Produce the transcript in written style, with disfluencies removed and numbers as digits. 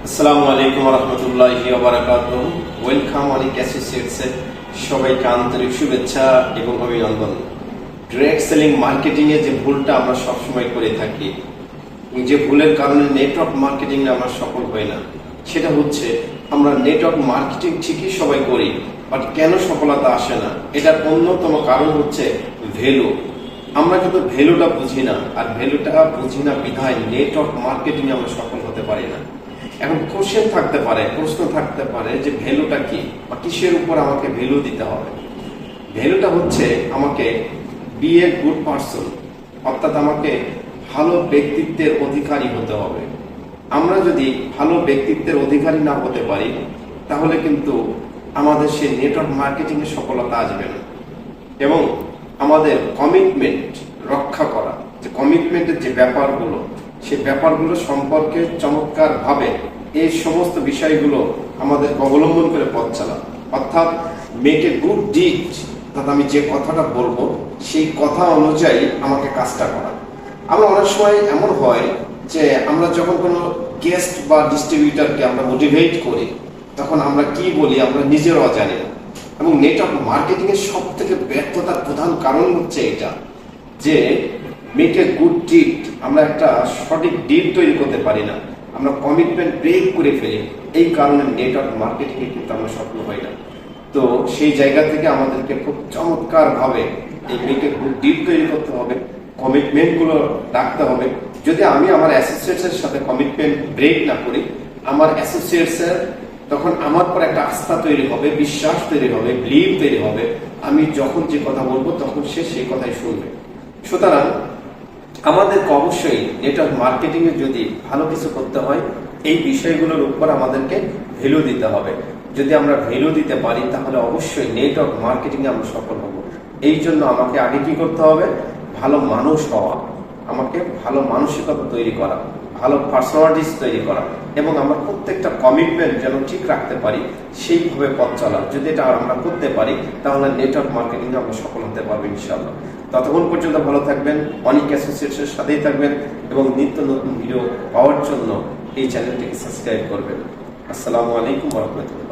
আসসালামু আলাইকুম ওয়া রাহমাতুল্লাহি ওয়া বারাকাতুহু। ওয়েলকাম অনিক অ্যাসোসিয়েটসের সবাইকে আন্তরিক শুভেচ্ছা এবং অভিনন্দন। ডিরেক্ট সেলিং মার্কেটিং এ যে ভুলটা আমরা সবসময় করে থাকি, যে ভুলের কারণে নেটওয়ার্ক মার্কেটিং এ আমরা সফল হই না, সেটা হচ্ছে আমরা নেটওয়ার্ক মার্কেটিং ঠিকই সবাই করি, বাট কেন সফলতা আসে না? এটার অন্যতম কারণ হচ্ছে ভ্যালু। আমরা কিন্তু ভ্যালুটা বুঝি না, আর ভ্যালুটা বুঝি না বিধায় নেটওয়ার্ক মার্কেটিং আমরা সফল হতে পারি না। এখন কোশ্চেন থাকতে পারে, প্রশ্ন থাকতে পারে যে ভ্যালুটা কি বা কিসের উপর আমাকে ভ্যালু দিতে হবে। ভ্যালুটা হচ্ছে আমাকে বি এ গুড পারসন, অর্থাৎ আমাকে ভালো ব্যক্তিত্বের অধিকারী হতে হবে। আমরা যদি ভালো ব্যক্তিত্বের অধিকারী না হতে পারি, তাহলে কিন্তু আমাদের সেই নেটওয়ার্ক মার্কেটিং এর সফলতা আসবে না। এবং আমাদের কমিটমেন্ট রক্ষা করা, যে কমিটমেন্টের যে ব্যাপারগুলো, সেই ব্যাপারগুলো সম্পর্কে চমৎকার ভাবে এই সমস্ত বিষয়গুলো আমাদের অবলম্বন করে পথ চালা, অর্থাৎ মেক এ গুড ডিড, অর্থাৎ আমি যে কথাটা বলবো সেই কথা অনুযায়ী আমাকে কাজটা করা। আমরা অনেক সময় এমন হয় যে আমরা যখন কোনো গেস্ট বা ডিস্ট্রিবিউটারকে আমরা মোটিভেট করি, তখন আমরা কি বলি আমরা নিজেরাও জানি না। এবং নেটওয়ার্ক মার্কেটিং এর সব থেকে ব্যর্থতার প্রধান কারণ হচ্ছে এটা, যে মেক এ গুড ডিড, আমরা একটা সঠিক ডিড তৈরি করতে পারি না, আমরা কমিটমেন্ট ব্রেক করে ফেলি। এই কারণে নেটওয়ার্ক মার্কেটিং এ কিন্তু আমরা সফল হই না। তো সেই জায়গা থেকে আমাদেরকে খুব চমৎকার ভাবে এই মেক এ গুড ডিড তৈরি করতে হবে, কমিটমেন্ট গুলো রাখতে হবে। যদি আমি আমার অ্যাসোসিয়েটস এর সাথে কমিটমেন্ট ব্রেক না করি, আমার অ্যাসোসিয়েটস এর তখন আমার পর একটা আস্থা তৈরি হবে, বিশ্বাস তৈরি হবে, বিলিভ তৈরি হবে। আমি যখন যে কথা বলবো তখন সে সেই কথাই শুনবে। সুতরাং আমাদেরকে অবশ্যই নেটওয়ার্ক মার্কেটিং এ যদি ভালো কিছু করতে হয়, এই বিষয়গুলোর উপর আমাদেরকে ভ্যালু দিতে হবে। যদি আমরা ভ্যালু দিতে পারি, তাহলে অবশ্যই নেটওয়ার্ক মার্কেটিং এ আমরা সফল হব। এই জন্য আমাকে আগে কি করতে হবে? ভালো মানুষ হওয়া, আমাকে ভালো মানসিকতা তৈরি করা, ভালো পার্সোনালিটিস তৈরি করা, এবং আমরা প্রত্যেকটা কমিটমেন্ট যেন ঠিক রাখতে পারি, সেইভাবে পথ চলা। যদি এটা আমরা করতে পারি, তাহলে নেটওয়ার্ক মার্কেটিং এ আমরা সফল হতে পারবো ইনশাআল্লাহ। ততক্ষণ পর্যন্ত ভালো থাকবেন, অনেক অ্যাসোসিয়েটসের সাথেই থাকবেন, এবং নিত্য নতুন ভিডিও পাওয়ার জন্য এই চ্যানেলটিকে সাবস্ক্রাইব করবেন। আসসালামু আলাইকুম ওয়া রাহমাতুল্লাহ।